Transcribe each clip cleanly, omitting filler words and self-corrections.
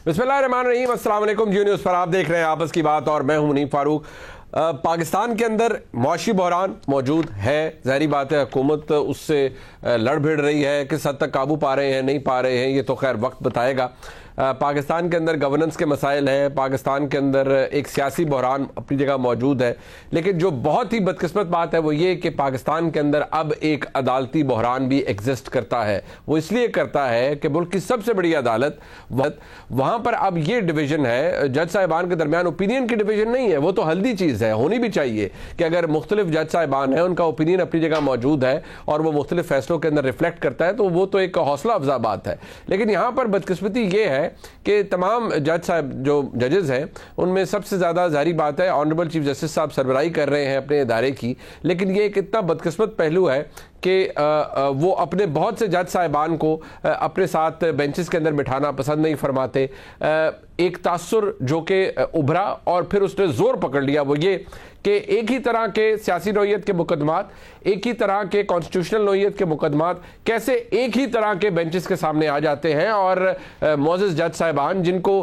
बिस्मिल्लाहिर्रहमानिर्रहीम, अस्सलाम वालेकुम। जी न्यूज़ पर आप देख रहे हैं आपस की बात और मैं हूं मुनीफ फारूक। पाकिस्तान के अंदर मुआशी बहरान मौजूद है, ज़ाहिरी बात है हुकूमत उससे लड़ भिड़ रही है, किस हद तक काबू पा रहे हैं नहीं पा रहे हैं ये तो खैर वक्त बताएगा। पाकिस्तान के अंदर गवर्नेंस के मसाइल हैं, पाकिस्तान के अंदर एक सियासी बहरान अपनी जगह मौजूद है, लेकिन जो बहुत ही बदकिस्मत बात है वो ये कि पाकिस्तान के अंदर अब एक अदालती बहरान भी एग्जिस्ट करता है। वो इसलिए करता है कि मुल्क की सबसे बड़ी अदालत वहाँ पर अब ये डिवीज़न है, जज साहिबान के दरमियान ओपिनियन की डिवीज़न नहीं है। वो तो हल्दी चीज़ है, होनी भी चाहिए कि अगर मुख्तलिफ जज साहिबान हैं उनका ओपिनियन अपनी जगह मौजूद है और वो मुख्तलिफ फैसलों के अंदर रिफ्लेक्ट करता है, तो वो तो एक हौसला अफजा बात है। लेकिन यहाँ पर बदकिस्मती ये है कि तमाम जज साहब जो जजेस हैं उनमें सबसे ज़्यादा ज़ाहिरी बात है ऑनरेबल चीफ जस्टिस साहब सरबराही कर रहे हैं अपने इदारे की, लेकिन ये एक इतना बदकिस्मत पहलू है कि वो अपने बहुत से जज साहिबान को अपने साथ बेंचेस के अंदर बिठाना पसंद नहीं फरमाते। एक तासुर जो कि उभरा और फिर उसने ज़ोर पकड़ लिया वो ये कि एक ही तरह के सियासी नौइयत के मुकदमात, एक ही तरह के कॉन्स्टिट्यूशनल नौइयत के मुकदमात कैसे एक ही तरह के बेंचेस के सामने आ जाते हैं और मोअज़्ज़ज़ जज साहिबान जिनको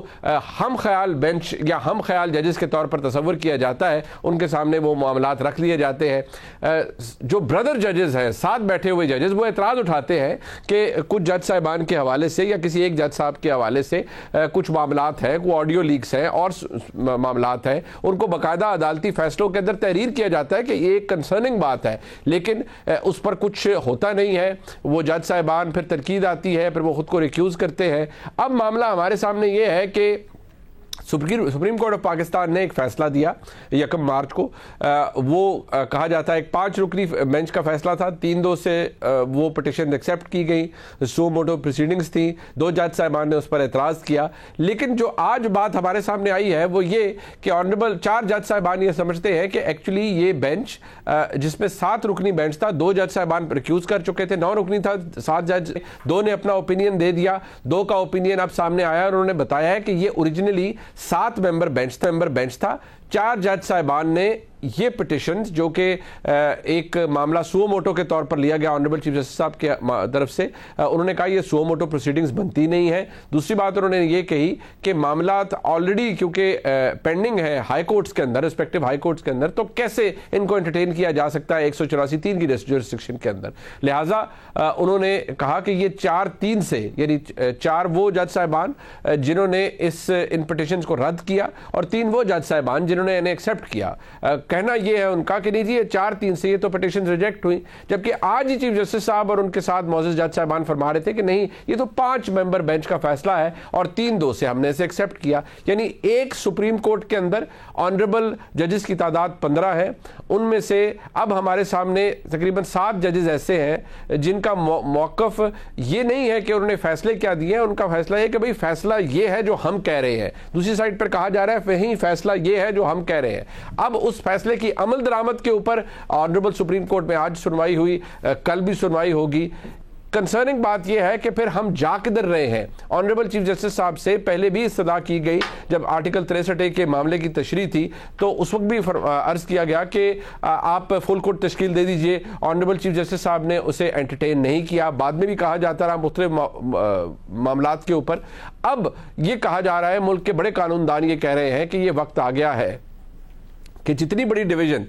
हम ख्याल बेंच या हम ख्याल जजेस के तौर पर तस्वर किया जाता है उनके सामने वो मामलात रख लिए जाते हैं। जो ब्रदर जजेस हैं, साथ बैठे हुए जजेस, वो एतराज़ उठाते हैं कि कुछ जज साहिबान के हवाले से या किसी एक जज साहब के हवाले से कुछ मामलात हैं, कोई ऑडियो लीक्स हैं और मामलात हैं, उनको बाकायदा अदालती फैसलों के अंदर तहरीर किया जाता है कि ये एक कंसर्निंग बात है, लेकिन उस पर कुछ होता नहीं है। वो जज साहिबान फिर तरकीद आती है, फिर वो खुद को रिक्यूज़ करते हैं। अब मामला हमारे सामने ये है कि सुप्रीम कोर्ट ऑफ पाकिस्तान ने एक फैसला दिया 1 मार्च को। वो कहा जाता है एक 5 रुकनी बेंच का फैसला था, 3-2 से वो पिटिशन एक्सेप्ट की गई, सो मोटो प्रोसीडिंग्स थी, 2 जज साहिबान ने उस पर एतराज़ किया। लेकिन जो आज बात हमारे सामने आई है वो ये कि ऑनरेबल 4 जज साहिबान ये समझते हैं कि एक्चुअली ये बेंच जिसमें 7 रुकनी बेंच था, 2 जज साहिबान रिक्यूज़ कर चुके थे, 9 रुकनी था, 7 जज, 2 ने अपना ओपिनियन दे दिया, 2 का ओपिनियन अब सामने आया और उन्होंने बताया है कि ये ओरिजिनली 7 मेंबर बेंच था। 4 जज साहिबान ने ये पिटिशन जो कि एक मामला सुओ मोटो के तौर पर लिया गया ऑनरेबल चीफ जस्टिस साहब के तरफ से, उन्होंने कहा ये सुओ मोटो प्रोसीडिंग्स बनती नहीं है। दूसरी बात उन्होंने ये कही कि मामलात ऑलरेडी क्योंकि पेंडिंग है हाई कोर्ट्स के अंदर, रिस्पेक्टिव हाई कोर्ट्स के अंदर, तो कैसे इनको एंटरटेन किया जा सकता है 184(3) की जुरिस्डिक्शन के अंदर। लिहाजा उन्होंने कहा कि ये 4-3 से, यानी 4 वो जज साहिबान जिन्होंने इन पिटिशन को रद्द किया और 3 वो जज साहिबान जिन्होंने इन्हें एक्सेप्ट किया। कहना यह है उनका कि नहीं जी ये 4-3 से ये तो पिटिशन रिजेक्ट हुई, जबकि आज ही चीफ जस्टिस साहब और उनके साथ मौजूद जज साहिबान फरमा रहे थे कि नहीं ये तो 5 मेंबर बेंच का फैसला है और 3-2 से हमने इसे एक्सेप्ट किया। यानी एक सुप्रीम कोर्ट के अंदर ऑनरेबल जजेस की तादाद 15 है, उनमें से अब हमारे सामने तकरीबन 7 जजेस ऐसे हैं जिनका मौक़िफ़ ये नहीं है कि उन्होंने फैसले क्या दिए हैं, उनका फैसला है कि भाई फैसला ये है जो हम कह रहे हैं। दूसरी साइड पर कहा जा रहा है वही फैसला ये है जो हम कह रहे हैं। अब उस फैसले की अमल दरामद के ऊपर ऑनरेबल सुप्रीम कोर्ट में आज सुनवाई हुई, कल भी सुनवाई होगी। कंसर्निंग बात यह है कि फिर हम जा किधर रहे हैं। ऑनरेबल चीफ जस्टिस साहब से पहले भी इस्तदा की गई, जब आर्टिकल 63A के मामले की तशरीह थी तो उस वक्त भी अर्ज किया गया कि आप फुल कोर्ट तश्कील दे दीजिए। ऑनरेबल चीफ जस्टिस साहब ने उसे एंटरटेन नहीं किया, बाद में भी कहा जाता रहा मुख्तलिफ मामलात के ऊपर। अब ये कहा जा रहा है, मुल्क के बड़े कानूनदान ये कह रहे हैं कि ये वक्त आ गया है कि जितनी बड़ी डिवीजन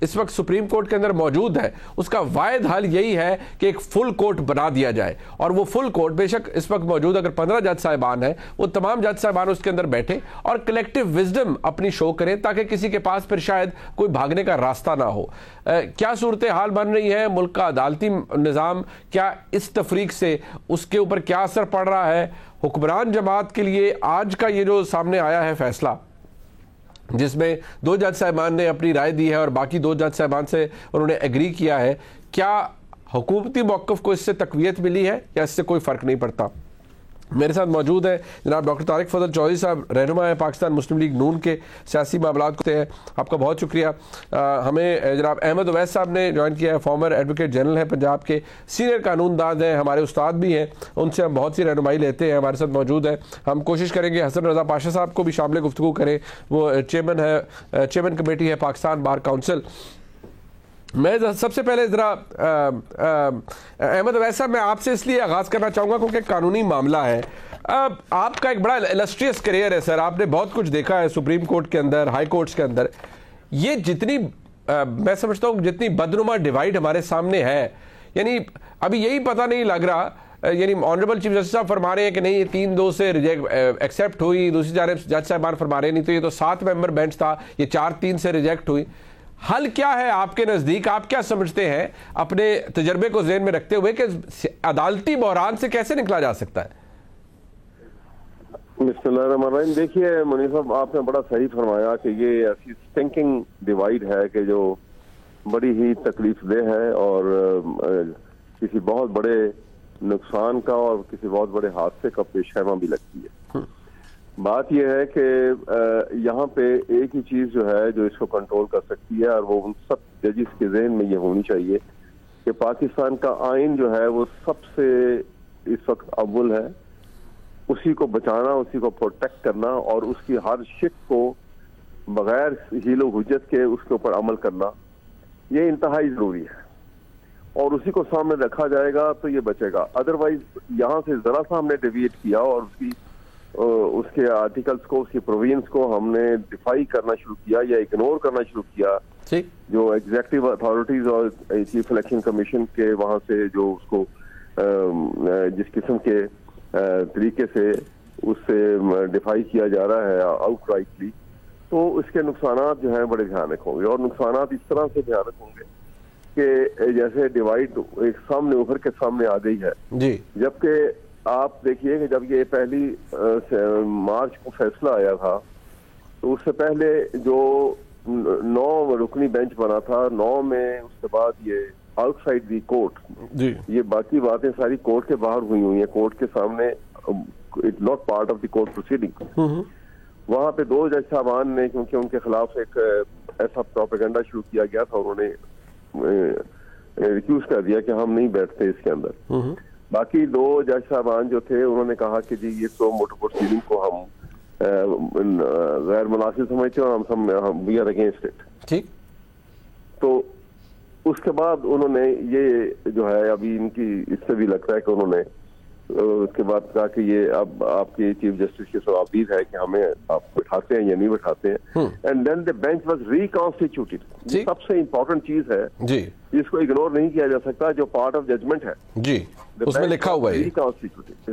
इस वक्त सुप्रीम कोर्ट के अंदर मौजूद है उसका वाहिद हल यही है कि एक फुल कोर्ट बना दिया जाए। और वो फुल कोर्ट बेशक इस वक्त मौजूद अगर 15 जज साहिबान हैं, वो तमाम जज साहिबान उसके अंदर बैठे और कलेक्टिव विजडम अपनी शो करें ताकि किसी के पास फिर शायद कोई भागने का रास्ता ना हो। क्या सूरत हाल बन रही है, मुल्क का अदालती निज़ाम क्या इस तफरीक से उसके ऊपर क्या असर पड़ रहा है। हुक्मरान जमात के लिए आज का ये जो सामने आया है फैसला, जिसमें 2 जज साहिबान ने अपनी राय दी है और बाकी 2 जज साहिबान से उन्होंने एग्री किया है, क्या हुकूमती मौक़िफ़ को इससे तक़वियत मिली है या इससे कोई फ़र्क नहीं पड़ता। मेरे साथ मौजूद है जनाब डॉक्टर तारिक फजल चौधरी साहब, रहनुमा है पाकिस्तान मुस्लिम लीग नून के सियासी मामलात होते हैं। आपका बहुत शुक्रिया। हमें जनाब अहमद उवैस साहब ने ज्वाइन किया है, फॉर्मर एडवोकेट जनरल है पंजाब के, सीनियर कानूनदान हैं, हमारे उस्ताद भी हैं, उनसे हम बहुत सी रहनुमाई लेते हैं, हमारे साथ मौजूद है। हम कोशिश करेंगे हसन रज़ा पाशा साहब को भी शामिल गुफ्तगू करें, वो चेयरमैन कमेटी है पाकिस्तान बार काउंसिल। मैं सबसे पहले ज़रा अहमद अवैस साहब, मैं आपसे इसलिए आगाज़ करना चाहूँगा क्योंकि कानूनी मामला है। आपका एक बड़ा इलस्ट्रियस करियर है सर, आपने बहुत कुछ देखा है सुप्रीम कोर्ट के अंदर, हाई कोर्ट्स के अंदर। ये जितनी मैं समझता हूँ जितनी बदनुमा डिवाइड हमारे सामने है, यानी अभी यही पता नहीं लग रहा, यानी ऑनरेबल चीफ जस्टिस साहब फरमा रहे हैं कि नहीं ये 3-2 से एक्सेप्ट हुई, दूसरी जानब जज साहबान फरमा रहे नहीं तो ये तो 7 मेंबर बेंच था, ये 4-3 से रिजेक्ट हुई। हल क्या है आपके नज़दीक? आप क्या समझते हैं अपने तजर्बे को ज़हन में रखते हुए कि अदालती बहरान से कैसे निकला जा सकता है? बिस्मिल्लाहिर्रहमानिर्रहीम। देखिए मुनीर साहब, आपने बड़ा सही फरमाया कि ये ऐसी स्टिंकिंग डिवाइड है कि जो बड़ी ही तकलीफदेह है और किसी बहुत बड़े नुकसान का और किसी बहुत बड़े हादसे का पेशखैमा भी लगती है। बात यह है कि यहाँ पे एक ही चीज जो है जो इसको कंट्रोल कर सकती है, और वो उन सब जजिस के ज़हन में ये होनी चाहिए कि पाकिस्तान का आइन जो है वो सबसे इस वक्त अव्वल है, उसी को बचाना, उसी को प्रोटेक्ट करना और उसकी हर शिक को बगैर हीलो हुज्जत के उसके ऊपर अमल करना, ये इंतहाई जरूरी है। और उसी को सामने रखा जाएगा तो ये बचेगा। अदरवाइज यहाँ से जरा सा हमने डेविएट किया और उसके आर्टिकल्स को, उसकी प्रोविजंस को हमने डिफाई करना शुरू किया या इग्नोर करना शुरू किया, जो एग्जीक्यूटिव अथॉरिटीज और चीफ इलेक्शन कमीशन के वहां से जो उसको जिस किस्म के तरीके से उससे डिफाई किया जा रहा है आउटराइटली, तो इसके नुकसानात जो है बड़े भयानक होंगे। और नुकसानात इस तरह से भयानक होंगे कि जैसे डिवाइड एक सामने उभर के सामने आ गई है जी। जबकि आप देखिए कि जब ये पहली मार्च को फैसला आया था तो उससे पहले जो 9 रुकनी बेंच बना था, 9 में उसके बाद ये आउटसाइड दी कोर्ट जी, ये बाकी बातें सारी कोर्ट के बाहर हुई है, कोर्ट के सामने, it not part of the court proceeding. वहां पे 2 जज साहबान ने, क्योंकि उनके खिलाफ एक ऐसा प्रोपेगेंडा शुरू किया गया था, उन्होंने रिक्यूज कर दिया कि हम नहीं बैठते इसके अंदर। बाकी 2 जज साहबान जो थे उन्होंने कहा कि जी ये सो मोटर प्रोसीडिंग को हम गैर मुनासिब समझते हैं और हम वी आर अगेंस्ट इट। ठीक। तो उसके बाद उन्होंने ये जो है अभी इनकी इससे भी लगता है कि उन्होंने उसके बाद कहा कि ये अब आपके चीफ जस्टिस की सवाबीद है कि हमें आप बिठाते हैं या नहीं बिठाते हैं। And then the bench was reconstituted. सबसे इंपॉर्टेंट चीज है जी, जिसको इग्नोर नहीं किया जा सकता, जो पार्ट ऑफ जजमेंट है जी, उसमें लिखा हुआ है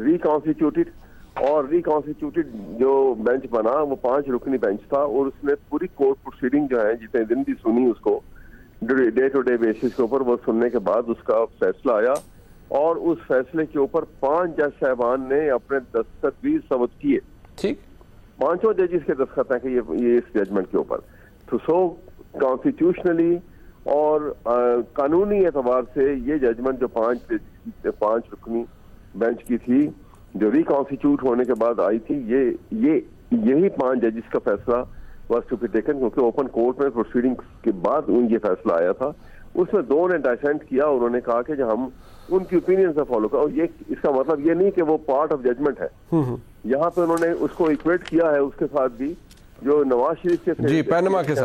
रिकॉन्स्टिट्यूटेड। और रिकॉन्स्टिट्यूटेड जो बेंच बना वो 5 रुकनी बेंच था और उसने पूरी कोर्ट प्रोसीडिंग जो है जितने दिन भी सुनी उसको डे टू डे बेसिस के ऊपर, वो सुनने के बाद उसका फैसला आया और उस फैसले के ऊपर 5 जज साहबान ने अपने दस्तखत भी सबूत किए। ठीक। 5 जजेस के दस्तखत हैं कि ये इस जजमेंट के ऊपर। तो सो कॉन्स्टिट्यूशनली और कानूनी एतबार से ये जजमेंट जो 5 रुकनी बेंच की थी, जो रिकॉन्स्टिट्यूट होने के बाद आई थी, यही 5 जजेस का फैसला वाज टू बी टेकन, क्योंकि ओपन कोर्ट में प्रोसीडिंग के बाद ये फैसला आया था। उसमें 2 ने डाइसेंट किया, उन्होंने कहा कि हम उनकी ओपिनियन से फॉलो करो। और ये इसका मतलब ये नहीं कि वो पार्ट ऑफ जजमेंट है। यहाँ पे उन्होंने उसको इक्वेट किया है उसके साथ भी जो नवाज शरीफ के जी पैनामा के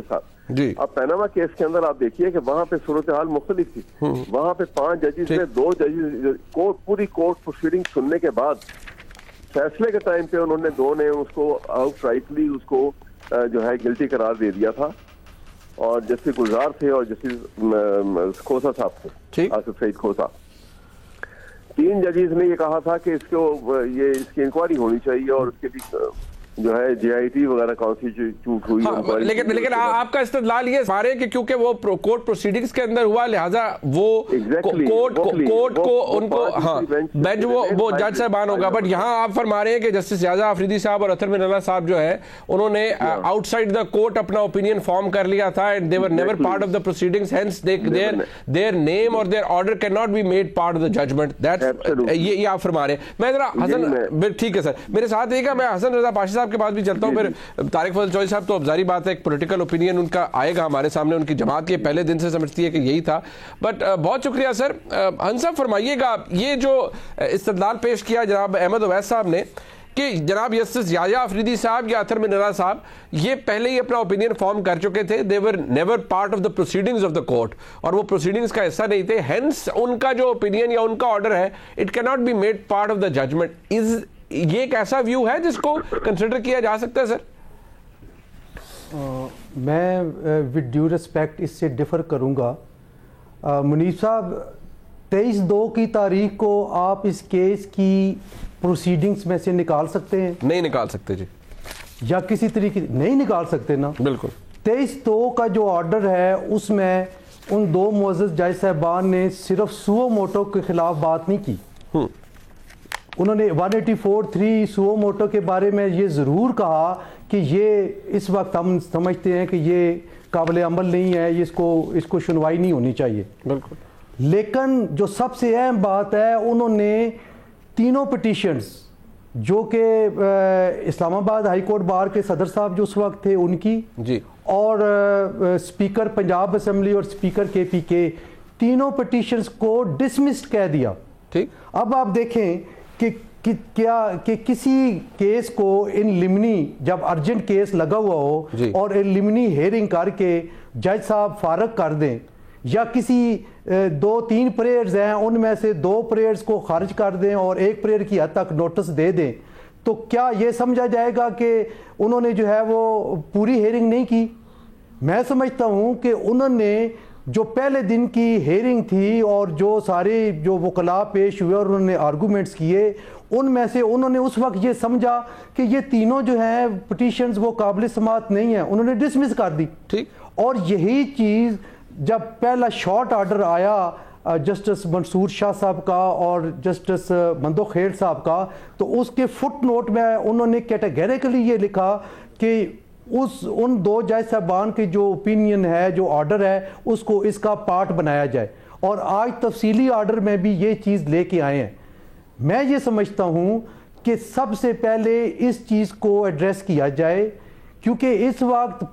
साथ जी। अब पैनामा केस के अंदर आप देखिए कि वहां पे सूरत हाल मुख्तलिफ थी। वहां पे 5 जजेस ने 2 जजेस कोर्ट पूरी कोर्ट प्रोसीडिंग सुनने के बाद फैसले के टाइम पे उन्होंने 2 ने उसको आउटराइटली उसको जो है गिल्टी करार दे दिया था। और जस्टिस गुलजार थे और जस्टिस खोसा साहब थे, आसिफ सईद खोसा। 3 जजेस ने ये कहा था कि इसकी इंक्वायरी होनी चाहिए और उसके लिए जो है JIT वगैरह कॉन्स्टिट्यूट हुई। हाँ, लेकिन आपका इस्तदलाल ये सारे कि क्योंकि वो कोर्ट प्रोसीडिंग्स के अंदर हुआ, लिहाजा वो कोर्ट को उनको बेंच वो जज साहबान होगा। बट यहाँ आप फरमा रहे हैं कि जस्टिस याजा अफरीदी साहब और अतर मिनल्ला साहब जो है उन्होंने आउटसाइड द कोर्ट अपना ओपिनियन फॉर्म कर लिया था and they were never part of the proceedings, hence their name और their order can not be made part of the judgment. That's ये आप फरमा रहे हैं। मैं जरा हसन, ठीक है सर, मेरे साथ देगा, मैं हसन रजा पाशी के पास भी चलता हूं, फिर तारिक फजल चौधरी साहब, तो अब जारी बात है एक पॉलिटिकल ओपिनियन उनका आएगा हमारे सामने। उनकी जमात के पहले दिन से समझती है कि यही था। बट बहुत शुक्रिया सर। हसन साहब फरमाइएगा, ये जो इस्तदलाल पेश किया जनाब अहमद अवैस साहब ने, कि जनाब जस्टिस याया अफरीदी साहब या अतर मिनरा साहब ये पहले ही अपना ओपिनियन फॉर्म कर चुके थे, they were never part of the proceedings of the court, और वो प्रोसीडिंग्स का हिस्सा नहीं थे, हेंस उनका जो ओपिनियन या उनका ऑर्डर है it can not be made part of the judgment. Is ये एक ऐसा व्यू है जिसको कंसिडर किया जा सकता है? सर मैं विद ड्यू रिस्पेक्ट इससे डिफर करूंगा। मुनीफ साहब, 23/2 की तारीख को आप इस केस की प्रोसीडिंग्स में से निकाल सकते हैं? नहीं निकाल सकते जी, या किसी तरीके नहीं निकाल सकते ना? बिल्कुल। 23/2 का जो ऑर्डर है उसमें उन दो मुअज़्ज़ज़ जज साहबान ने सिर्फ सुओ मोटो के खिलाफ बात नहीं की। उन्होंने 184(3) सुओ मोटो के बारे में ये ज़रूर कहा कि ये इस वक्त हम समझते हैं कि ये काबिल अमल नहीं है, इसको सुनवाई नहीं होनी चाहिए। बिल्कुल। लेकिन जो सबसे अहम बात है, उन्होंने तीनों पिटीशंस जो कि इस्लामाबाद हाई कोर्ट बार के सदर साहब जो उस वक्त थे उनकी जी, और स्पीकर पंजाब असेंबली और स्पीकर KPK, तीनों पिटीशंस को डिसमिस्ड कह दिया। ठीक। अब आप देखें कि किसी केस को इन लिमनी, जब अर्जेंट केस लगा हुआ हो और इन लिमनी हेयरिंग करके जज साहब फारग कर दें, या किसी 2-3 प्रेयर्स हैं उनमें से 2 प्रेयर्स को खारिज कर दें और 1 प्रेयर की हद तक नोटिस दे दें, तो क्या ये समझा जाएगा कि उन्होंने जो है वो पूरी हेयरिंग नहीं की? मैं समझता हूं कि उन्होंने जो पहले दिन की हेयरिंग थी और जो सारे जो वकला पेश हुए और उन्होंने आर्गूमेंट्स किए, उनमें से उन्होंने उस वक्त ये समझा कि ये तीनों जो हैं पिटीशंस वो काबिल समात नहीं है, उन्होंने डिसमिस कर दी। ठीक। और यही चीज़ जब पहला शॉर्ट ऑर्डर आया जस्टिस मंसूर शाह साहब का और जस्टिस मंदो खेर साहब का, तो उसके फुट नोट में उन्होंने कैटेगरिकली ये लिखा कि उन 2 जज साहबान की जो ओपिनियन है, जो ऑर्डर है, उसको इसका पार्ट बनाया जाए, और आज तफसीली ऑर्डर में भी ये चीज़ लेके आए हैं। मैं ये समझता हूँ कि सबसे पहले इस चीज़ को एड्रेस किया जाए, क्योंकि इस वक्त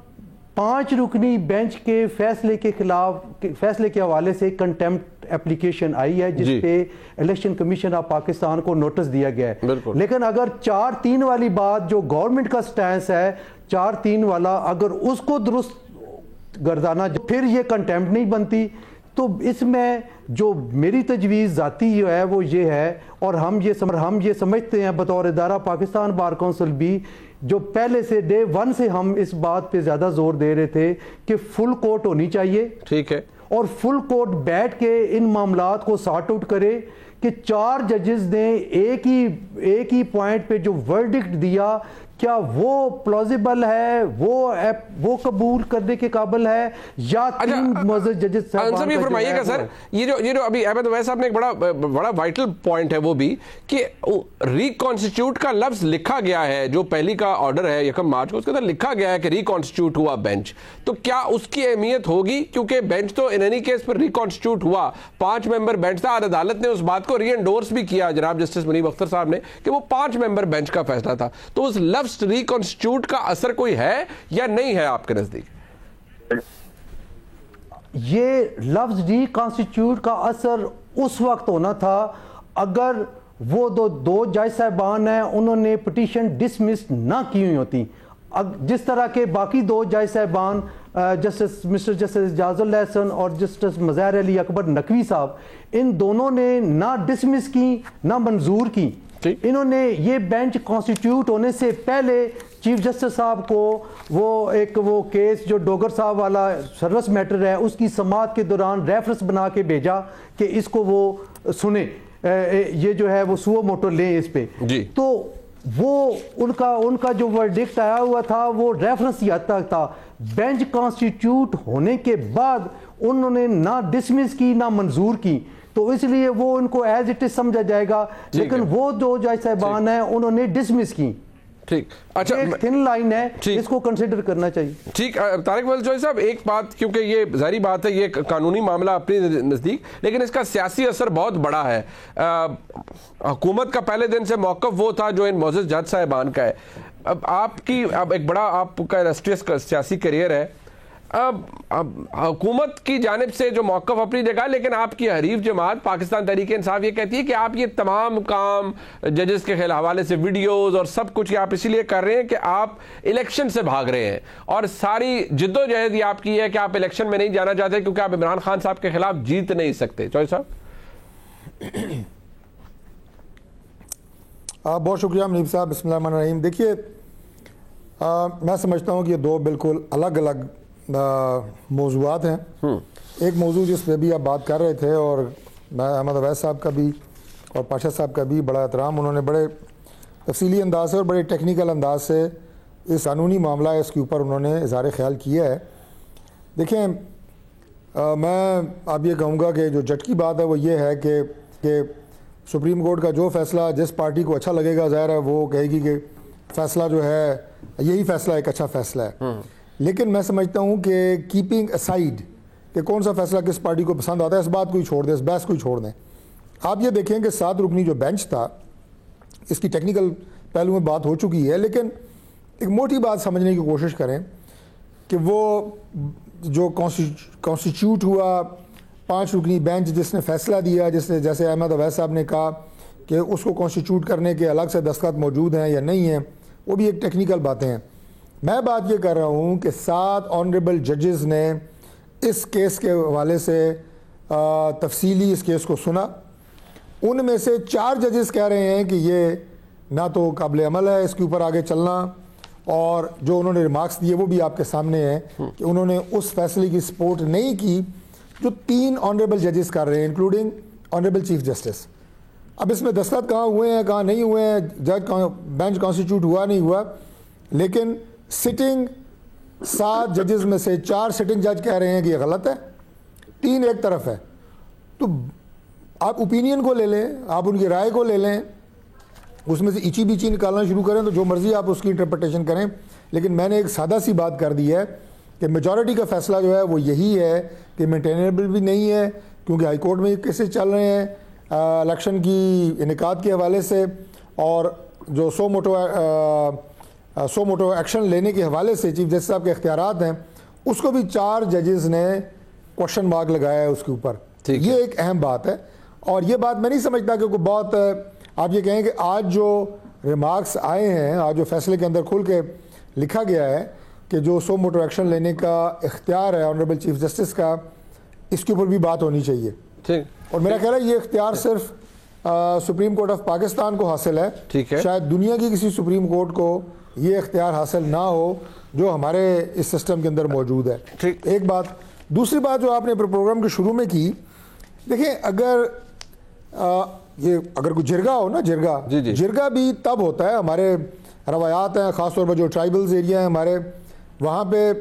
5 रुकनी बेंच के फैसले के खिलाफ, फैसले के हवाले से कंटेम्प्ट एप्लीकेशन आई है जिसपे इलेक्शन कमीशन ऑफ पाकिस्तान को नोटिस दिया गया है। लेकिन अगर 4-3 वाली बात जो गवर्नमेंट का स्टैंस है, 4-3 वाला, अगर उसको दुरुस्त गर्दाना फिर ये कंटेम्प्ट नहीं बनती। तो इसमें जो मेरी तजवीज़ ज़ाती जो है वो ये है, और हम ये समझते हैं बतौर इदारा पाकिस्तान बार काउंसिल भी, जो पहले से डे 1 से हम इस बात पे ज़्यादा जोर दे रहे थे कि फुल कोर्ट होनी चाहिए। ठीक है। और फुल कोर्ट बैठ के इन मामलात को सॉर्ट आउट करे कि 4 जजेस ने एक ही पॉइंट पे जो वर्डिक्ट दिया, क्या वो प्लॉजिबल है, वो कबूल करने के काबिल है, या 3 मुअज़्ज़ज़ जजेस आंसर ये फरमाइएगा सर। ये जो अभी अहमद अवैस साहब ने एक बड़ा वाइटल पॉइंट है वो भी कि रिकॉन्स्टिट्यूट का लफ्ज लिखा गया है, जो पहली का ऑर्डर है 1 मार्च को, उसके अंदर लिखा गया है कि रिकॉन्स्टिट्यूट हुआ बेंच। तो क्या उसकी अहमियत होगी? क्योंकि बेंच तो इन एनी केस पर रिकॉन्स्टिट्यूट हुआ, 5 मेंबर बेंच था, और अदालत ने उस बात को रीएंडोर्स भी किया जनाब जस्टिस मुनीब अख्तर साहब ने कि वो 5 मेंबर बेंच का फैसला था। तो उस लफ्ज रिकॉन्स्टिट्यूट का असर कोई है या नहीं है आपके नजदीक? ये लफ्ज रिकॉन्स्टिट्यूट का असर उस वक्त होना था अगर वो दो जज साहबान हैं उन्होंने पिटीशन डिसमिस ना की हुई होती। जिस तरह के बाकी 2 जज साहबान मिस्टर जस्टिस इजाजुल हसन और जस्टिस मज़हर अली अकबर नकवी साहब, इन दोनों ने ना डिसमिस की ना मंजूर की। इन्होंने ये बेंच कॉन्स्टिट्यूट होने से पहले चीफ जस्टिस साहब को वो केस जो डोगर साहब वाला सर्विस मैटर है उसकी समाअत के दौरान रेफरेंस बना के भेजा कि इसको वो सुने, ये जो है वो सुओ मोटो लें इस पे। तो वो उनका जो वर्डिक्ट आया हुआ था वो रेफरेंस हद तक था। बेंच कॉन्स्टिट्यूट होने के बाद उन्होंने ना डिसमिस की ना मंजूर की, तो इसलिए वो उनको एज इट इज समझा जाएगा। लेकिन वो 2 जज साहबान हैं उन्होंने डिसमिस की। ठीक। अच्छा, एक थिन लाइन है, इसको कंसीडर करना चाहिए। ठीक। तारिक बलचौधरी साहब, एक बात, क्योंकि ये जाहिर बात है ये कानूनी मामला अपने नज़दीक, लेकिन इसका सियासी असर बहुत बड़ा है। हुकूमत का पहले दिन से मौक़िफ़ वो था जो इन मुअज़्ज़ज़ जज साहिबान का है। अब एक बड़ा आपका इलस्ट्रियस सियासी करियर है, अब हुकूमत की जानिब से जो मौक़िफ़ अपनी जगह, लेकिन आपकी हरीफ जमात पाकिस्तान तहरीक इंसाफ ये कहती है कि आप ये तमाम काम जजेस के हवाले से वीडियोज़ और सब कुछ आप इसीलिए कर रहे हैं कि आप इलेक्शन से भाग रहे हैं, और सारी जिद्दोजहद ये आपकी है कि आप इलेक्शन में नहीं जाना चाहते क्योंकि आप इमरान खान साहब के खिलाफ जीत नहीं सकते। चौधरी साहब। बहुत शुक्रिया मुनीब साहब। बिस्मिल्लाहिर्रहमानिर्रहीम। देखिए, मैं समझता हूँ कि ये दो बिल्कुल अलग अलग मौज़ूआत हैं। एक मौजू जिस पे भी आप बात कर रहे थे, और मैं अहमद अवैस साहब का भी और पाशा साहब का भी बड़ा एहतराम, उन्होंने बड़े तफसीली अंदाज से और बड़े टेक्निकल अंदाज से इस कानूनी मामला है इसके ऊपर उन्होंने इज़हार ख्याल किया है। देखें, मैं अब ये कहूँगा कि जो जज की बात है वो ये है कि सुप्रीम कोर्ट का जो फ़ैसला जिस पार्टी को अच्छा लगेगा, ज़ाहिर है वो कहेगी कि फ़ैसला जो है यही फ़ैसला एक अच्छा फ़ैसला है। लेकिन मैं समझता हूँ कि कीपिंग असाइड कि कौन सा फ़ैसला किस पार्टी को पसंद आता है, इस बात को ही छोड़ दें, इस बहस को ही छोड़ दें। आप ये देखें कि 7 रुकनी जो बेंच था, इसकी टेक्निकल पहलू में बात हो चुकी है, लेकिन एक मोटी बात समझने की कोशिश करें कि वो जो कॉन्स्टिट्यूट हुआ 5 रुकनी बेंच जिसने फ़ैसला दिया, जिसने जैसे अहमद अवैस साहब ने कहा कि उसको कॉन्स्टिट्यूट करने के अलग से दस्तखत मौजूद हैं या नहीं हैं, वो भी एक टेक्निकल बातें हैं। मैं बात ये कर रहा हूँ कि 7 ऑनरेबल जजेस ने इस केस के हवाले से तफसीली इस केस को सुना। उनमें से 4 जजेस कह रहे हैं कि ये ना तो काबिल अमल है इसके ऊपर आगे चलना, और जो उन्होंने रिमार्क्स दिए वो भी आपके सामने हैं कि उन्होंने उस फैसले की सपोर्ट नहीं की जो 3 ऑनरेबल जजेस कर रहे हैं, इंक्लूडिंग ऑनरेबल चीफ जस्टिस। अब इसमें दस्तखत कहाँ हुए हैं कहाँ नहीं हुए हैं, जज बेंच कॉन्स्टिट्यूट हुआ नहीं हुआ, लेकिन सिटिंग 7 जजेस में से 4 सिटिंग जज कह रहे हैं कि ये गलत है, 3 एक तरफ है। तो आप ओपिनियन को ले लें, आप उनकी राय को ले लें, उसमें से इची बीची निकालना शुरू करें तो जो मर्जी आप उसकी इंटरप्रिटेशन करें। लेकिन मैंने एक सादा सी बात कर दी है कि मेजॉरिटी का फैसला जो है वो यही है कि मेंटेनेबल भी नहीं है, क्योंकि हाई कोर्ट में केसेस चल रहे हैं इलेक्शन की इनेकाद के हवाले से, और जो सो मोटो एक्शन लेने के हवाले से चीफ जस्टिस साहब के इख्तियारात हैं, उसको भी 4 जजेस ने क्वेश्चन मार्क लगाया है उसके ऊपर। ये एक अहम बात है, और ये बात मैं नहीं समझता कि कोई बहुत आप ये कहें कि आज जो रिमार्क्स आए हैं, आज जो फैसले के अंदर खुल के लिखा गया है कि जो सो मोटो एक्शन लेने का इख्तियार है ऑनरेबल चीफ जस्टिस का, इसके ऊपर भी बात होनी चाहिए। ठीक। और मेरा ख्याल है ये इख्तियार सिर्फ सुप्रीम कोर्ट ऑफ पाकिस्तान को हासिल है। ठीक है। शायद दुनिया की किसी सुप्रीम कोर्ट को ये इख्तियार हासिल ना हो जो हमारे इस सिस्टम के अंदर मौजूद है। ठीक। एक बात। दूसरी बात जो आपने प्रोग्राम के शुरू में की, देखिए अगर कोई जिरगा हो ना, जिरगा भी तब होता है, हमारे रवायात हैं ख़ासतौर पर जो ट्राइबल्स एरिया हैं हमारे, वहाँ पे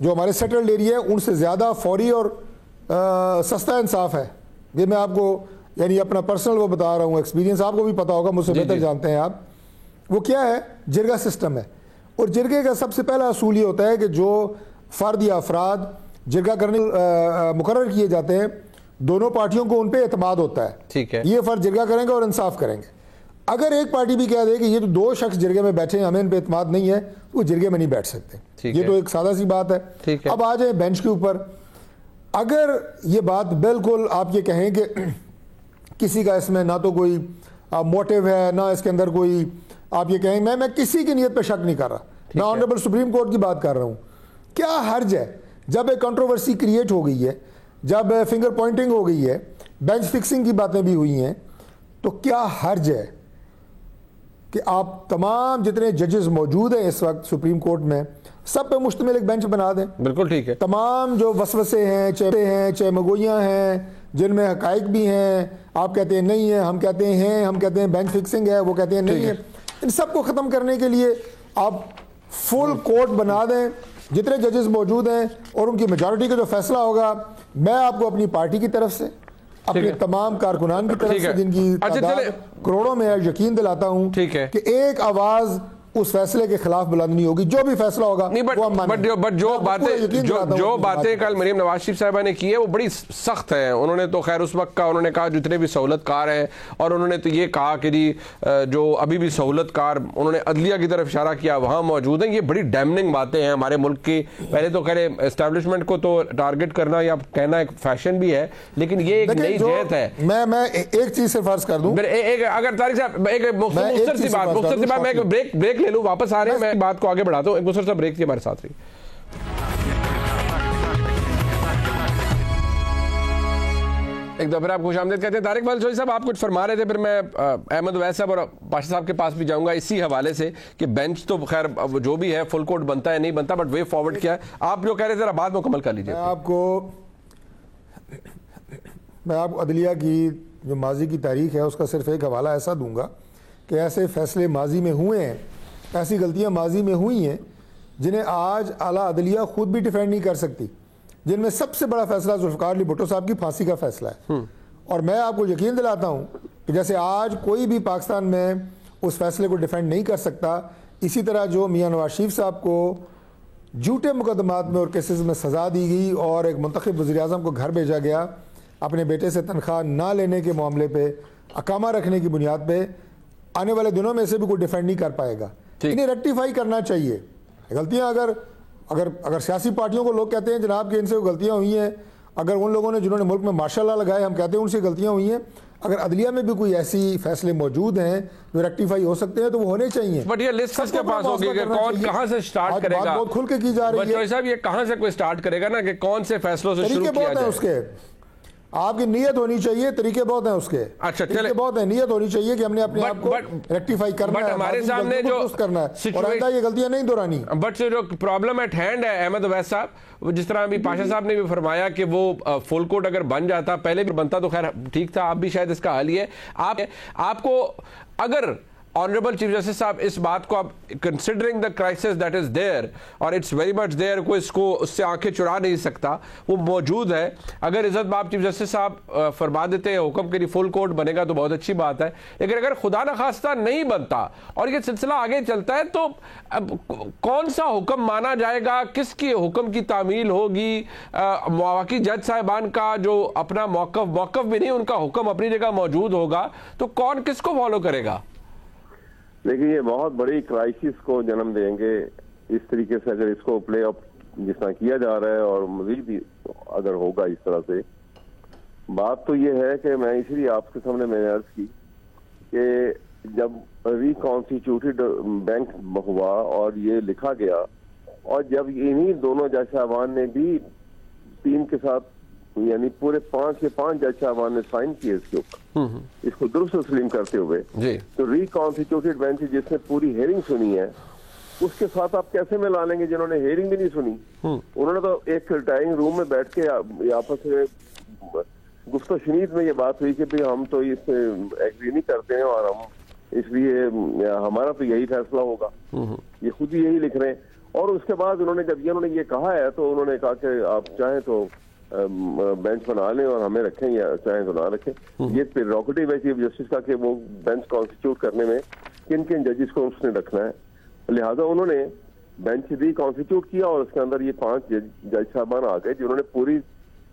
जो हमारे सेटल्ड एरिया है उनसे ज़्यादा फौरी और सस्ता इंसाफ है। ये मैं आपको यानी अपना पर्सनल वो बता रहा हूँ, एक्सपीरियंस आपको भी पता होगा, मुझसे बेहतर जानते हैं आप। वो क्या है, जिरगा सिस्टम है। और जिरगे का सबसे पहला असूल ये होता है कि जो फ़र्द या अफराद जिरगा करने मुकर्रर किए जाते हैं, दोनों पार्टियों को उन पर एतमाद होता है। ठीक है। ये फ़र्द जिरगा करेंगे और इंसाफ करेंगे। अगर एक पार्टी भी कह दे कि ये तो 2 शख्स जिरगे में बैठे हैं, हमें इन पर एतमाद नहीं है, वो जिरगे में नहीं बैठ सकते। ये तो एक सादा सी बात है। ठीक है। अब आ जाए बेंच के ऊपर। अगर ये बात बिल्कुल आप ये कहें कि किसी का इसमें ना तो कोई मोटिव है, ना इसके अंदर कोई आप ये कहें, मैं किसी की नीयत पे शक नहीं कर रहा, मैं ऑनरेबल सुप्रीम कोर्ट की बात कर रहा हूँ। क्या हर्ज है जब एक कंट्रोवर्सी क्रिएट हो गई है, जब फिंगर पॉइंटिंग हो गई है, बेंच फिक्सिंग की बातें भी हुई हैं, तो क्या हर्ज है कि आप तमाम जितने जजेस मौजूद हैं इस वक्त सुप्रीम कोर्ट में, सब पे मुश्तमिल एक बेंच बना दें। बिल्कुल ठीक है। तमाम जो वसवसे हैं, चाहे मगोइयाँ हैं, जिनमें हकाइक भी हैं, आप कहते हैं नहीं है, हम कहते हैं बेंच फिक्सिंग है, वो कहते हैं नहीं है, इन सब को ख़त्म करने के लिए आप फुल कोर्ट बना दें, जितने जजेस मौजूद हैं, और उनकी मेजॉरिटी का जो फैसला होगा, मैं आपको अपनी पार्टी की तरफ से, अपने तमाम कारकुनान की तरफ से, जिनकी तादाद करोड़ों में है, यकीन दिलाता हूं कि एक आवाज उस फैसले के खिलाफ बुलंद नहीं होगी। जो भी फैसला होगा नहीं, बट जो बातें कल मरीम नवाज शरीफ साहिबा ने की है वो बड़ी सख्त है। उन्होंने तो खैर उस वक्त का उन्होंने कहा जितने भी सहूलतकार हैं, और उन्होंने तो ये कहा कि जी जो अभी भी सहूलतकार, उन्होंने अदलिया की तरफ इशारा किया, वहां मौजूद हैं। ये बड़ी डैमनिंग बातें हैं हमारे मुल्क की। पहले तो खैर एस्टैब्लिशमेंट को तो टारगेट करना या कहना एक फैशन भी है, लेकिन ये एक नई जहत है। मैं एक चीज से फर्ज कर दूं, अगर तारिक साहब एक मुख्तसर सी बात, मैं एक ब्रेक ले लूं, वापस आ रहे हैं, मैं बात को आगे बढ़ाता हूं। एक मुख्तसर सा ब्रेक के हमारे साथ रही। एक दफा आप खुशामदीद कहते हैं। तारिक बलचोई साहब, आप कुछ फरमा रहे थे, फिर मैं अहमद वैस साहब और पाशा साहब के पास भी जाऊंगा इसी हवाले से कि बेंच तो खैर जो भी है फुल कोर्ट बनता है नहीं बनता, बट वे फॉरवर्ड क्या है। आप जो कह रहे थे जरा बात मुकम्मल कर लीजिए। मैं आपको अदलिया की जो माजी की तारीख है उसका सिर्फ एक हवाला ऐसा दूंगा कि ऐसे फैसले माजी में हुए हैं, ऐसी गलतियां माजी में हुई हैं जिन्हें आज आला अदलिया खुद भी डिफेंड नहीं कर सकती, जिनमें सबसे बड़ा फैसला जुल्फ़िकार अली भुट्टो साहब की फांसी का फैसला है। और मैं आपको यकीन दिलाता हूं कि जैसे आज कोई भी पाकिस्तान में उस फैसले को डिफेंड नहीं कर सकता, इसी तरह जो मियां नवाज शरीफ साहब को झूठे मुकदमात में और केसेस में सज़ा दी गई और एक मुंतखब वज़ीर-ए-आज़म को घर भेजा गया अपने बेटे से तनख्वाह ना लेने के मामले पे, अकामा रखने की बुनियाद पे, आने वाले दिनों में से भी कोई डिफेंड नहीं कर पाएगा। इन्हें रेक्टिफाई करना चाहिए। गलतियां अगर सियासी पार्टियों को लोग कहते हैं जनाब कि इनसे गलतियां हुई हैं, अगर उन लोगों ने जिन्होंने मुल्क में मार्शल लॉ लगाए हम कहते हैं उनसे गलतियां हुई हैं, अगर अदलिया में भी कोई ऐसी फैसले मौजूद हैं जो रेक्टिफाई हो सकते हैं तो वो होने चाहिए। बट ये लिस्ट किसके पास होगी कि कौन कहां से स्टार्ट करेगा? बहुत खुल के की जा रही है साहब, ये कहां से कोई स्टार्ट करेगा ना कि कौन से फैसलों से शुरू किया जाए? उसके आपकी नीयत होनी चाहिए, तरीके बहुत हैं उसके। अच्छा, तरीके बहुत हैं, नीयत होनी चाहिए कि हमने अपने आप को रेक्टिफाई करना है, हमारे सामने जो करना है और आइंदा ये गलतियां नहीं दोहरानी। बट जो प्रॉब्लम एट हैंड है अहमद वैस साहब, जिस तरह अभी पाशा साहब ने भी फरमाया कि वो फुल कोर्ट अगर बन जाता, पहले भी बनता तो खैर ठीक था, आप भी शायद इसका हल ही है। आपको अगर ऑनरेबल चीफ जस्टिस साहब इस बात को आप considering the crisis that is there और इट्स वेरी मच देयर, कोई इसको उससे आंखें चुरा नहीं सकता, वो मौजूद है। अगर इज्जत बाप चीफ जस्टिस साहब फरमा देते हैं हुक्म के लिए फुल कोर्ट बनेगा तो बहुत अच्छी बात है, लेकिन अगर खुदा न खास्ता नहीं बनता और ये सिलसिला आगे चलता है तो अब कौन सा हुक्म माना जाएगा, किसकी हुक्म की तामील होगी? वाकई जज साहिबान का जो अपना मौकफ भी नहीं, उनका हुक्म अपनी जगह मौजूद होगा, तो कौन किसको फॉलो करेगा? देखिए ये बहुत बड़ी क्राइसिस को जन्म देंगे इस तरीके से अगर इसको प्ले अप जिस तरह किया जा रहा है, और मजीद भी अगर होगा इस तरह से। बात तो ये है कि मैं इसलिए आपके सामने मैंने अर्ज की कि जब रिकॉन्स्टिट्यूटेड बैंक हुआ और ये लिखा गया, और जब इन्हीं दोनों जज साहबान ने भी टीम के साथ यानी पूरे 5 के 5 जज साहबान ने साइन किए इसके ऊपर, इसको दुरुस्त तस्लीम करते हुए, तो रिकॉन्स्टिट्यूटेड बेंच जिसने पूरी हेयरिंग सुनी है उसके साथ आप कैसे मिला लेंगे जिन्होंने हेयरिंग भी नहीं सुनी? उन्होंने तो एक डाइनिंग रूम में बैठ के आपस में गुफ्तो शनीद में ये बात हुई कि भाई हम तो इससे एग्री नहीं करते हैं और हम इसलिए हमारा तो यही फैसला होगा, ये खुद ही यही लिख रहे हैं। और उसके बाद उन्होंने ये कहा है तो उन्होंने कहा कि आप चाहें तो बेंच बना लें और हमें रखें या चाहें तो ना रखें। ये प्रेरोगेटिव है चीफ जस्टिस का कि वो बेंच कॉन्स्टिट्यूट करने में किन किन जजेस को उसने रखना है। लिहाजा उन्होंने बेंच रिकॉन्स्टिट्यूट किया और उसके अंदर ये 5 जज साहबान आ गए जिन्होंने पूरी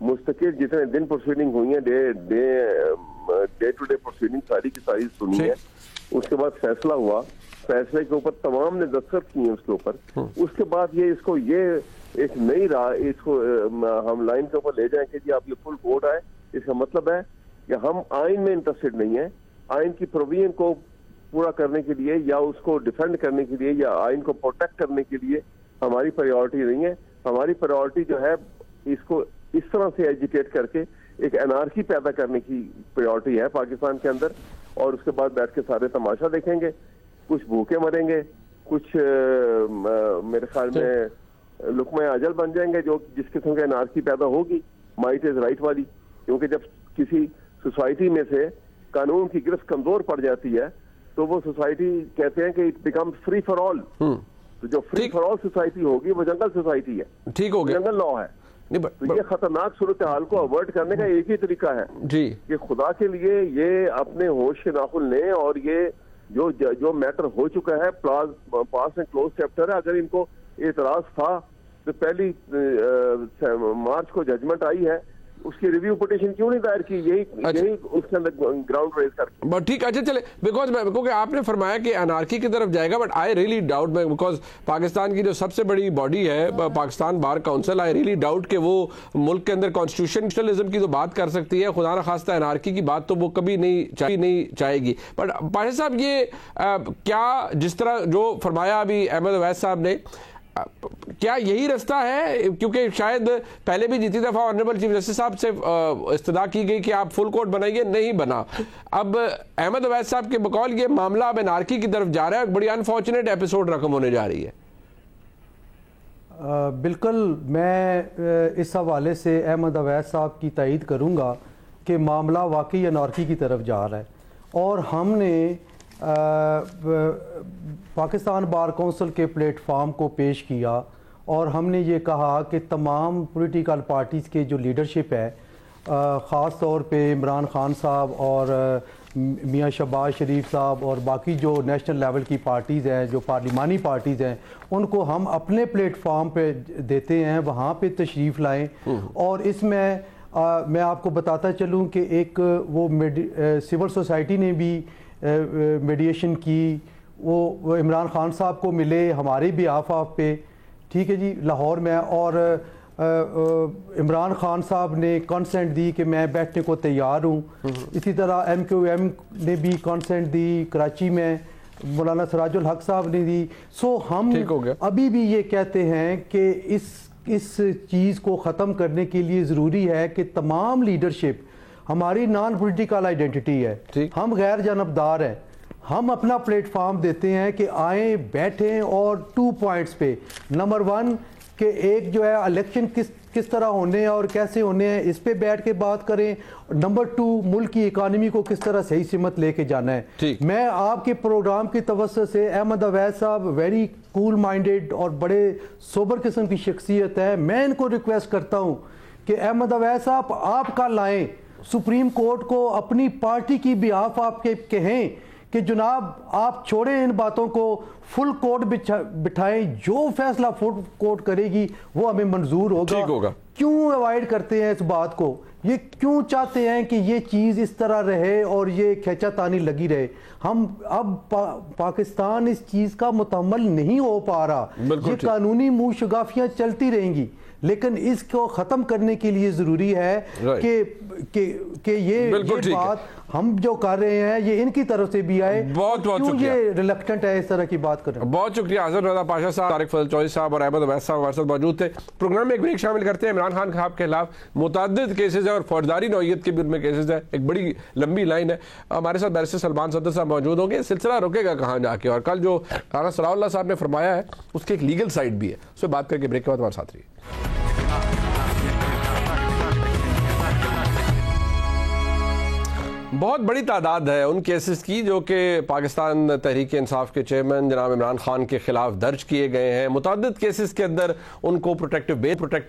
मुस्तकिल जितने दिन प्रोसीडिंग हुई है, डे टू डे प्रोसीडिंग सारी की सारी सुनी है। उसके बाद फैसला हुआ, फैसले के ऊपर तमाम ने दस्तखत किए उसके ऊपर। उसके बाद ये एक नई राह इसको हम लाइन के ऊपर ले जाएं कि जी आप ये फुल कोर्ट आए। इसका मतलब है कि हम आइन में इंटरेस्टेड नहीं है, आइन की प्रोविजन को पूरा करने के लिए या उसको डिफेंड करने के लिए या आइन को प्रोटेक्ट करने के लिए हमारी प्रायोरिटी नहीं है। हमारी प्रायोरिटी जो है इसको इस तरह से एजुकेट करके एक एनार्की पैदा करने की प्रायोरिटी है पाकिस्तान के अंदर, और उसके बाद बैठ के सारे तमाशा देखेंगे, कुछ भूखे मरेंगे, कुछ मेरे ख्याल में लुकमा अजल बन जाएंगे जो जिस किस्म की एनार्की पैदा होगी माइट इज राइट वाली। क्योंकि जब किसी सोसाइटी में से कानून की गिरफ्त कमजोर पड़ जाती है तो वो सोसाइटी कहते हैं कि it becomes free for all. तो जो फ्री फॉर ऑल सोसाइटी होगी वो जंगल सोसाइटी है, ठीक हो गया, जंगल लॉ है। तो ये खतरनाक सूरत हाल को अवॉइड करने का एक ही तरीका है जी कि खुदा के लिए ये अपने होश के नाखुन लें और ये जो मैटर हो चुका है पास एंड क्लोज चैप्टर है। अगर इनको एतराज था तो पहली मार्च को जजमेंट आई है, उसकी रिव्यू पिटीशन क्यों नहीं दायर की? यही उसके अंदर ग्राउंड रेज करके। बट ठीक, अच्छा चले, बिकॉज क्योंकि आपने फरमाया कि अनार्की की तरफ जाएगा, but I really doubt, because Pakistan की जो सबसे बड़ी बॉडी है Pakistan bar council, I really doubt कि वो मुल्क के अंदर कॉन्स्टिट्यूशनलिज्म की तो बात कर सकती है, खुदा न खास्ता अनार्की की बात तो वो कभी नहीं चाहेगी। बट पाशा साहब, ये क्या जिस तरह जो फरमाया अभी अहमद अवैस साहब ने, क्या यही रास्ता है? क्योंकि शायद पहले भी जितनी दफा ऑनरेबल चीफ जस्टिस साहब से इस्तदा की गई कि आप फुल कोर्ट बनाइए, नहीं बना। अब अहमद अवैस साहब के बकौल ये मामला अब एनार्की की तरफ जा रहा है, बड़ी अनफॉर्चुनेट एपिसोड रकम होने जा रही है। बिल्कुल, मैं इस हवाले से अहमद अवैस साहब की तायीद करूँगा कि मामला वाकई एनार्की की तरफ जा रहा है, और हमने पाकिस्तान बार काउंसिल के प्लेटफार्म को पेश किया और हमने ये कहा कि तमाम पॉलिटिकल पार्टीज़ के जो लीडरशिप है, ख़ास तौर पे इमरान खान साहब और मियां शहबाज शरीफ साहब और बाकी जो नेशनल लेवल की पार्टीज़ हैं, जो पार्लिमानी पार्टीज़ हैं, उनको हम अपने प्लेटफार्म पे देते हैं, वहाँ पे तशरीफ़ लाएँ। और इसमें मैं आपको बताता चलूँ कि एक वो सिविल सोसाइटी ने भी मीडिएशन की, वो इमरान खान साहब को मिले हमारे भी आफाफ पे, ठीक है जी, लाहौर में, और इमरान खान साहब ने कंसेंट दी कि मैं बैठने को तैयार हूँ। इसी तरह MQM ने भी कंसेंट दी, कराची में मौलाना सिराजुल हक साहब ने दी। सो हम अभी भी ये कहते हैं कि इस चीज़ को ख़त्म करने के लिए ज़रूरी है कि तमाम लीडरशिप, हमारी नॉन पॉलिटिकल आइडेंटिटी है, हम गैर जानबदार हैं, हम अपना प्लेटफार्म देते हैं कि आए बैठें, और 2 पॉइंट्स पे, नंबर 1 कि एक जो है इलेक्शन किस तरह होने हैं और कैसे होने हैं, इस पे बैठ के बात करें। नंबर 2, मुल्क की इकानमी को किस तरह सही सिमत लेके जाना है। मैं आपके प्रोग्राम की तवज्जो से, अहमद अवैस साहब वेरी कूल माइंडेड और बड़े सोबर किस्म की शख्सियत है, मैं इनको रिक्वेस्ट करता हूँ कि अहमद अवैस साहब आप कल आएँ, सुप्रीम कोर्ट को अपनी पार्टी की बिहाफ आपके कहें कि जनाब आप छोड़ें इन बातों को, फुल कोर्ट बिठाएं, जो फैसला फुल कोर्ट करेगी वो हमें मंजूर होगा। क्यों अवॉइड करते हैं इस बात को? ये क्यों चाहते हैं कि ये चीज़ इस तरह रहे और ये खींचातानी लगी रहे? हम अब पाकिस्तान इस चीज़ का मुतहम्मल नहीं हो पा रहा, ये कानूनी मुँह शगाफियाँ चलती रहेंगी, लेकिन इसको ख़त्म करने के लिए ज़रूरी है कि ये बात हम जो कर रहे हैं ये इनकी तरफ से भी आए। बहुत शुक्रिया, ये रिलक्टेंट है इस तरह की बात कर रहे हैं। बहुत शुक्रिया हज़रत रज़ा पाशा साहब, तारिक फजल चौधरी साहब और अहमद अवैस साहब हमारे साथ मौजूद थे। प्रोग्राम में एक ब्रेक शामिल करते हैं। इमरान खान साहब के खिलाफ मुतअद्दिद केसेज है और फौजदारी नौइयत के भी उनमें केसेज है, एक बड़ी लंबी लाइन है। हमारे साथ बैरिस्टर सलमान सदर साहब मौजूद होंगे। सिलसिला रुकेगा कहाँ जाके, और कल जो राना सलाउल्लाह साहब ने फरमाया है उसकी एक लीगल साइड भी है, उससे बात करके ब्रेक के बाद हमारे साथ रहिए। बहुत बड़ी तादाद है उन केसेस की जो कि पाकिस्तान तहरीक इंसाफ के चेयरमैन जनाब इमरान खान के खिलाफ दर्ज किए गए हैं। मुतअद्दिद केसेस के अंदर उनको प्रोटेक्टिव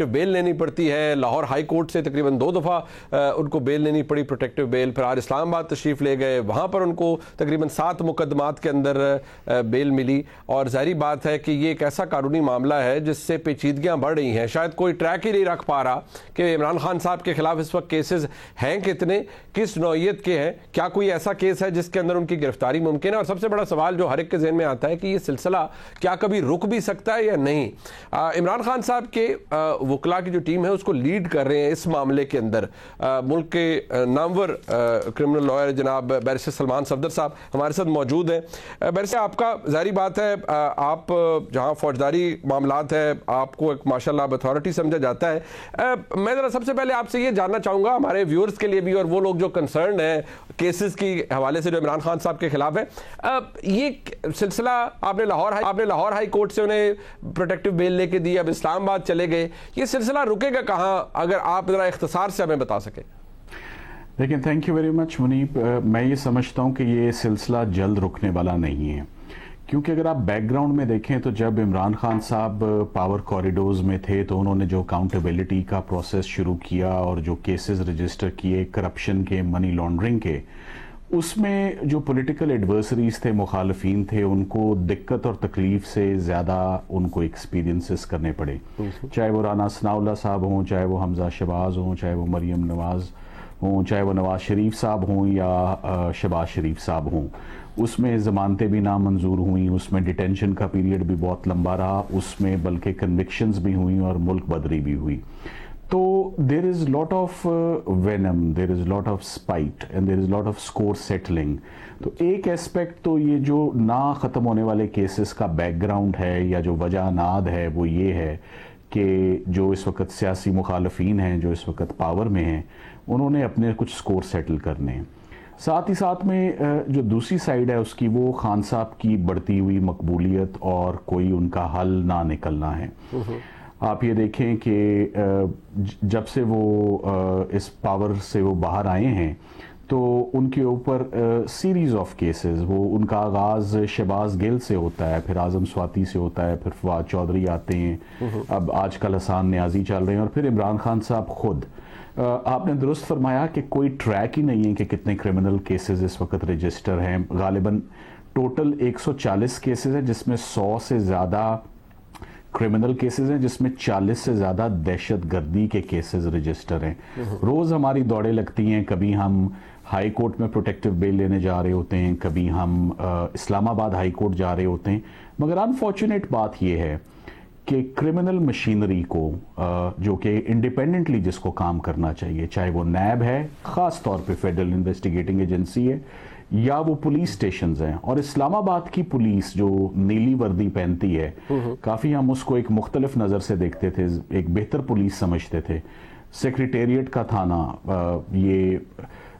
बेल लेनी पड़ती है। लाहौर हाई कोर्ट से तकरीबन 2 दफ़ा उनको बेल लेनी पड़ी, प्रोटेक्टिव बेल। फिर आज इस्लामाबाद तशरीफ़ ले गए, वहाँ पर उनको तकरीबन 7 मुकदमात के अंदर बेल मिली। और ज़ाहिर बात है कि ये एक ऐसा कानूनी मामला है जिससे पेचीदगियाँ बढ़ रही हैं। शायद कोई ट्रैक ही नहीं रख पा रहा कि इमरान खान साहब के खिलाफ इस वक्त केसेस हैं कितने, किस नौइयत के हैं, क्या कोई ऐसा केस है जिसके अंदर उनकी गिरफ्तारी मुमकिन है। और सबसे बड़ा सवाल जो हर एक के ज़हन में आता है कि ये सिलसिला क्या कभी रुक भी सकता है या नहीं। इमरान खान साहब के वकला की जो टीम है उसको लीड कर रहे हैं इस मामले के अंदर मुल्क के नामवर क्रिमिनल लॉयर जनाब बैरिस्टर सलमान सफदर साहब हमारे साथ मौजूद हैं। बैरिस्टर, आपका जारी बात है, आप जहाँ फौजदारी मामलात है आपको एक माशाल्लाह अथॉरिटी समझा जाता है। मैं ज़रा सबसे पहले आपसे ये जानना चाहूँगा, हमारे व्यूअर्स के लिए भी और वो लोग जो कंसर्न है केसेस की हवाले से जो इमरान खान साहब के खिलाफ है, ये सिलसिला आपने लाहौर हाई कोर्ट से उन्हें प्रोटेक्टिव बेल लेके दी, अब इस्लामाबाद चले गए, ये सिलसिला रुकेगा कहाँ? अगर आप जरा इख्तिसार से हमें बता सके। देखिए, thank you very much Munib. मैं ये समझता हूँ कि ये सिलसिला जल्द रुकने वाला नहीं है, क्योंकि अगर आप बैकग्राउंड में देखें तो जब इमरान खान साहब पावर कॉरिडोर्स में थे तो उन्होंने जो अकाउंटेबिलिटी का प्रोसेस शुरू किया और जो केसेस रजिस्टर किए करप्शन के, मनी लॉन्ड्रिंग के, उसमें जो पॉलिटिकल एडवर्सरीज थे, मुखालफीन थे, उनको दिक्कत और तकलीफ से ज़्यादा उनको एक्सपीरियंसेस करने पड़े, चाहे वो राना सनाउल्लाह साहब हों, चाहे वो हमजा शहबाज हों, चाहे वो मरियम नवाज़ हों, चाहे वो नवाज़ शरीफ साहब हों या शहबाज शरीफ साहब हों। उसमें ज़मानतें भी नामंजूर हुई, उसमें डिटेंशन का पीरियड भी बहुत लंबा रहा, उसमें बल्कि कन्विक्शंस भी हुई और मुल्क बदरी भी हुई। तो there is lot of venom, there is lot of spite and there is lot off score settling. तो एक एस्पेक्ट तो ये जो ना ख़त्म होने वाले केसेस का बैकग्राउंड है या जो वजह नाद है वो ये है कि जो इस वक्त सियासी मुखालफीन हैं, जो इस वक्त पावर में हैं, उन्होंने अपने कुछ स्कोर सेटल करने हैं। साथ ही साथ में जो दूसरी साइड है उसकी, वो खान साहब की बढ़ती हुई मकबूलियत और कोई उनका हल ना निकलना है। आप ये देखें कि जब से वो इस पावर से वो बाहर आए हैं तो उनके ऊपर सीरीज़ ऑफ केसेस, वो उनका आगाज़ शहबाज गिल से होता है, फिर आज़म स्वाति से होता है, फिर फवाद चौधरी आते हैं, अब आजकल हसान न्याजी चल रहे हैं और फिर इमरान खान साहब खुद। आपने दुरुस्त फरमाया कि कोई ट्रैक ही नहीं है कि कितने क्रिमिनल केसेस इस वक्त रजिस्टर हैं। गालिबन टोटल 140 केसेस हैं, जिसमें 100 से ज़्यादा क्रिमिनल केसेस हैं, जिसमें 40 से ज़्यादा दहशत गर्दी के केसेस रजिस्टर हैं। रोज़ हमारी दौड़ें लगती हैं, कभी हम हाई कोर्ट में प्रोटेक्टिव बेल लेने जा रहे होते हैं, कभी हम इस्लामाबाद हाई कोर्ट जा रहे होते हैं, मगर अनफॉर्चुनेट बात यह है कि क्रिमिनल मशीनरी को जो कि इंडिपेंडेंटली जिसको काम करना चाहिए, चाहे वो नैब है, ख़ास तौर पे फेडरल इन्वेस्टिगेटिंग एजेंसी है, या वो पुलिस स्टेशंस हैं, और इस्लामाबाद की पुलिस जो नीली वर्दी पहनती है, काफ़ी हम उसको एक मुख्तलिफ नज़र से देखते थे, एक बेहतर पुलिस समझते थे। सेक्रेटेरिएट का थाना, ये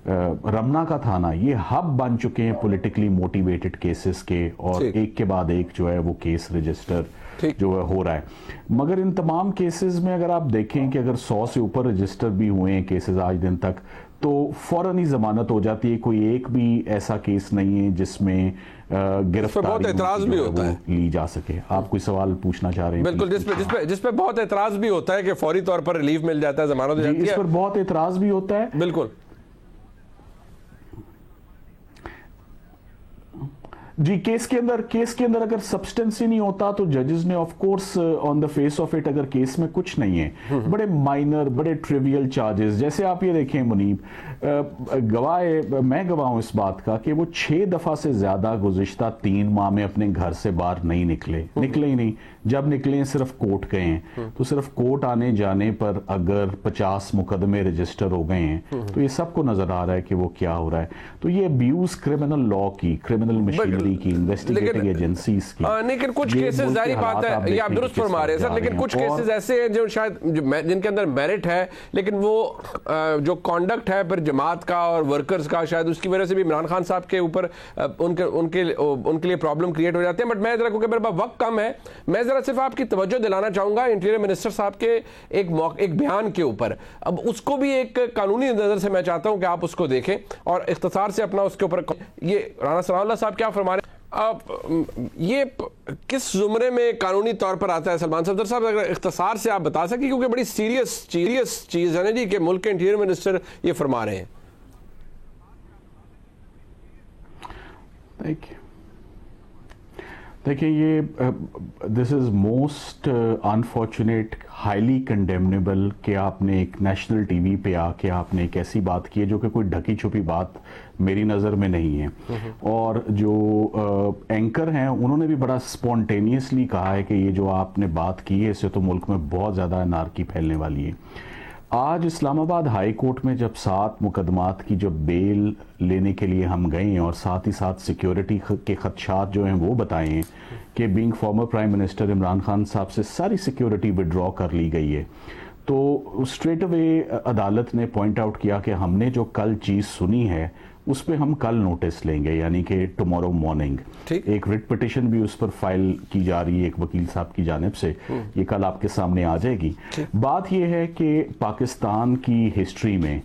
रमना का थाना, ये हब बन चुके हैं पॉलिटिकली मोटिवेटेड केसेस के, और एक के बाद एक जो है वो केस रजिस्टर जो है हो रहा है। मगर इन तमाम केसेस में अगर आप देखें कि अगर 100 से ऊपर रजिस्टर भी हुए हैं केसेस आज दिन तक, तो फौरन ही जमानत हो जाती है। कोई एक भी ऐसा केस नहीं है जिसमें गिरफ्तारी एतराज भी होता है ली जा सके। आप कोई सवाल पूछना चाह रहे हैं? बिल्कुल, जिसपे बहुत एतराज भी होता है कि फौरी तौर पर रिलीफ मिल जाता है, जमानत हो जाती है, इस पर बहुत एतराज भी होता है। बिल्कुल जी, केस के अंदर अगर सब्सटेंस ही नहीं होता तो जजेस ने of course on the face of it, अगर केस में कुछ नहीं है, बड़े माइनर, बड़े ट्रिवियल चार्जेस, जैसे आप ये देखें मुनीब, मैं गवाह हूं इस बात का कि वो 6 दफा से ज्यादा गुज़िश्ता 3 माह में अपने घर से बाहर नहीं निकले ही नहीं। जब निकले सिर्फ कोर्ट गए हैं, तो सिर्फ कोर्ट आने जाने पर अगर 50 मुकदमे रजिस्टर हो गए हैं, तो ये सबको नजर आ रहा है कि वो क्या हो रहा है। तो ये अब्यूज क्रिमिनल लॉ की, क्रिमिनल मशीनरी की, इन्वेस्टिगेटिंग एजेंसीज की। लेकिन कुछ केसेस जारी बात है, ये आप दुरुस्त फरमा रहे हैं सर, लेकिन कुछ केसेस ऐसे हैं जो शायद जिनके अंदर मेरिट है, लेकिन वो जो कॉन्डक्ट है फिर जमात का और वर्कर्स का, शायद उसकी वजह से भी इमरान खान साहब के ऊपर उनके लिए प्रॉब्लम क्रिएट हो जाती है। बट मैं जरा, क्योंकि मेरे पास वक्त कम है, मैं जरा सिर्फ आपकी तवज्जो दिलाना चाहूंगा इंटीरियर मिनिस्टर साहब के एक बयान के ऊपर। अब उसको भी एक कानूनी नजर से मैं चाहता हूं कि आप उसको देखें और इख्तिसार से अपना उसके ऊपर, ये राना सनाउल्लाह साहब क्या फरमा रहे हैं, अब ये किस जुमरे में कानूनी तौर पर आता है? सलमान सफदर साहब अगर इख्तिसार से आप बता सकें, क्योंकि बड़ी सीरियस चीज है ना जी कि मुल्क के इंटीरियर मिनिस्टर ये फरमा रहे हैं। देखिए, ये this is most unfortunate, highly condemnable कि आपने एक नेशनल टीवी पे आके आपने एक ऐसी बात की है जो कि कोई ढकी छुपी बात मेरी नज़र में नहीं है। और जो एंकर हैं उन्होंने भी बड़ा स्पॉन्टेनियसली कहा है कि ये जो आपने बात की है इससे तो मुल्क में बहुत ज़्यादा अनारकी फैलने वाली है। आज इस्लामाबाद हाई कोर्ट में जब 7 मुकदमात की जब बेल लेने के लिए हम गए हैं और साथ ही साथ सिक्योरिटी के खदशात जो हैं वो बताए हैं कि being former prime minister Imran Khan साहब से सारी सिक्योरिटी विड्रॉ कर ली गई है, तो स्ट्रेट अवे अदालत ने पॉइंट आउट किया कि हमने जो कल चीज़ सुनी है उस पर हम कल नोटिस लेंगे, यानी कि टुमारो मॉर्निंग एक रिट पिटिशन भी उस पर फाइल की जा रही है एक वकील साहब की जानिब से, ये कल आपके सामने आ जाएगी। बात यह है कि पाकिस्तान की हिस्ट्री में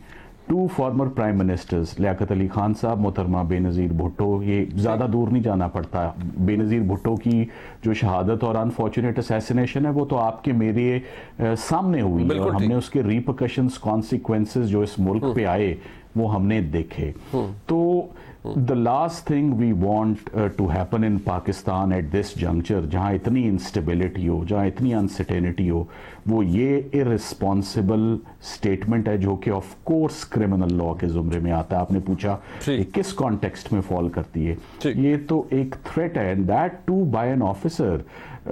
2 former prime ministers, Liaquat Ali Khan sahab, मोहतरमा बेनज़ीर भुट्टो, ये ज़्यादा दूर नहीं जाना पड़ता, बेनज़ीर भुट्टो की जो शहादत और अनफॉर्चुनेट असैसिनेशन है वो तो आपके मेरे सामने हुई है और हमने उसके रिपरकशंस, कॉन्सिक्वेंसेस जो इस मुल्क पे आए वो हमने देखे। तो the last thing we want to happen in Pakistan at this juncture, जहां इतनी इंस्टेबिलिटी हो, जहां इतनी अनसर्टेनिटी हो, वो ये इररिस्पॉन्सिबल स्टेटमेंट है जो कि ऑफ कोर्स क्रिमिनल लॉ के जुमरे में आता है। आपने पूछा कि किस कॉन्टेक्स्ट में फॉल करती है, ये तो एक थ्रेट है, and that too by an officer,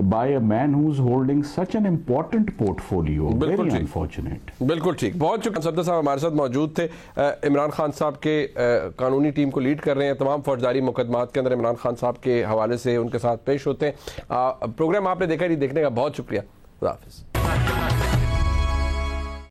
by a man who's holding such an important portfolio. Very unfortunate. बिल्कुल ठीक, बहुत शुक्रिया। सफदर साहब हमारे साथ मौजूद थे। इमरान खान साहब के कानूनी टीम को लीड कर रहे हैं, तमाम फौजदारी मुकदमात के अंदर इमरान खान साहब के हवाले से उनके साथ पेश होते हैं। प्रोग्राम आपने देखा नहीं, देखने का बहुत शुक्रिया। खुदा हाफिज़।